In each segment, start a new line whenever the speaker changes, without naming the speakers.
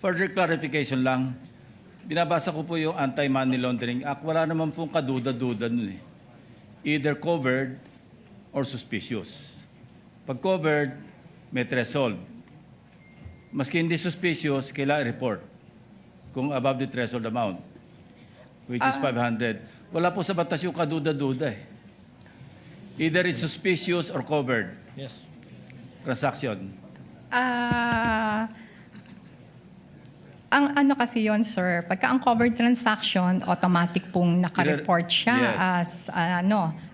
Further clarification lang, binabasa ko po yung Anti-Money Laundering Act. Wala naman pong kaduda-duda nun eh. Either covered or suspicious. Pag covered, may threshold. Maski hindi suspicious, kailangan report kung above the threshold amount, which is 500. Wala po sa batas yung kaduda-duda eh. Either it's suspicious or covered.
Yes.
Transaction.
Ang ano kasi yon, sir, pagka ang covered transaction, automatic pong naka-report siya
Yes.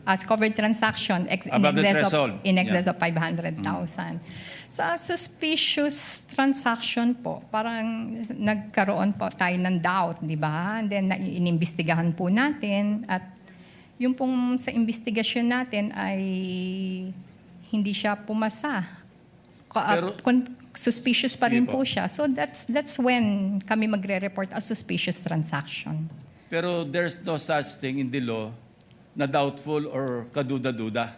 as covered transaction
Above the threshold.
in excess
Yeah.
of 500,000. Sa suspicious transaction po, parang nagkaroon po tayo ng doubt, di ba? And then inimbestigahan po natin at yung pong sa investigasyon natin ay hindi siya pumasa. Suspicious pa rin po siya. So that's when kami magre-report as suspicious transaction.
Pero there's no such thing in the law na doubtful or kaduda-duda.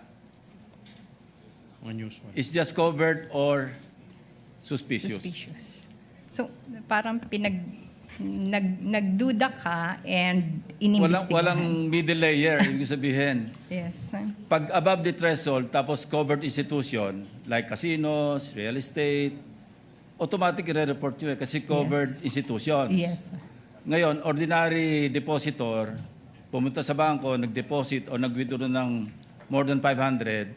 Unusual.
It's just covered or suspicious.
Suspicious. So parang nagduda ka and inimbestigahan.
Walang middle layer, ibig sabihin.
Yes.
Pag above the threshold, tapos covered institution, like casinos, real estate, automatic i-report nyo eh, kasi covered
Yes.
institutions.
Yes.
Ngayon, ordinary depositor, pumunta sa bangko, nag-deposit o nag-withdraw ng more than 500,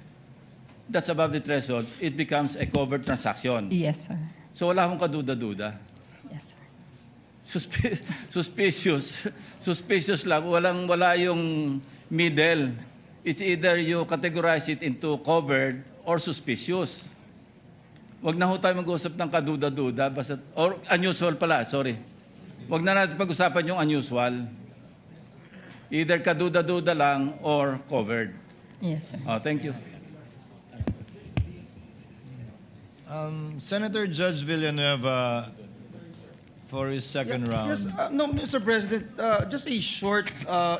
that's above the threshold, it becomes a covered transaction.
Yes, sir.
So wala akong kaduda-duda.
Yes, sir.
Suspicious lang. Wala yung middle. It's either you categorize it into covered or suspicious. Wag na ho tayo mag-usap ng kaduda-duda. Or unusual pala, sorry. Wag na natin pag-usapan yung unusual. Either kaduda-duda lang or covered.
Yes, sir.
Oh, thank you.
Senator Judge Villanueva for his second round.
Yes, no, Mr. President, just a short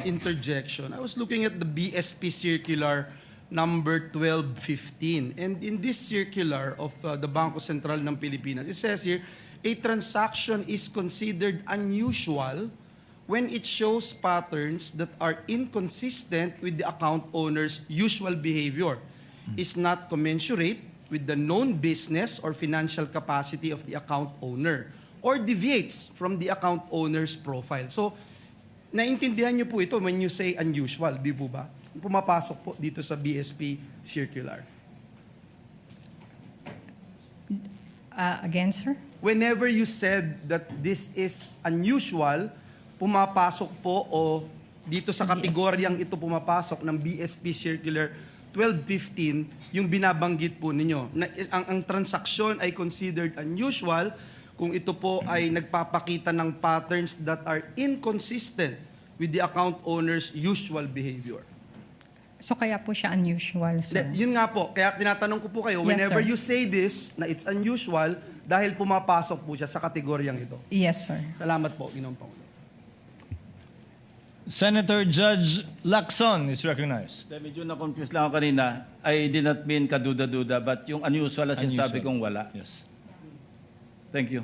interjection. I was looking at the BSP circular number 1215. And in this circular of the Bangko Sentral ng Pilipinas, it says here, a transaction is considered unusual when it shows patterns that are inconsistent with the account owner's usual behavior, is not commensurate with the known business or financial capacity of the account owner, or deviates from the account owner's profile. So, naintindihan niyo po ito when you say unusual, di po ba? Pumapasok po dito sa BSP circular.
Again, sir?
Whenever you said that this is unusual, pumapasok po o dito sa kategoryang ito pumapasok ng BSP circular 1215, yung binabanggit po ninyo. Na, ang transaksyon ay considered unusual kung ito po ay nagpapakita ng patterns that are inconsistent with the account owner's usual behavior.
So kaya po siya unusual, sir?
Yun nga po, kaya tinatanong ko po kayo,
Yes,
whenever
sir.
you say this, na it's unusual, dahil pumapasok po siya sa kategoryang ito.
Yes, sir.
Salamat po, Ginoong Pangulo.
Senator Judge Lacson is recognized.
Medyo na-confuse lang ako kanina. I did not mean kaduda-duda, but yung unusual na sinasabi kong wala.
Yes.
Thank you.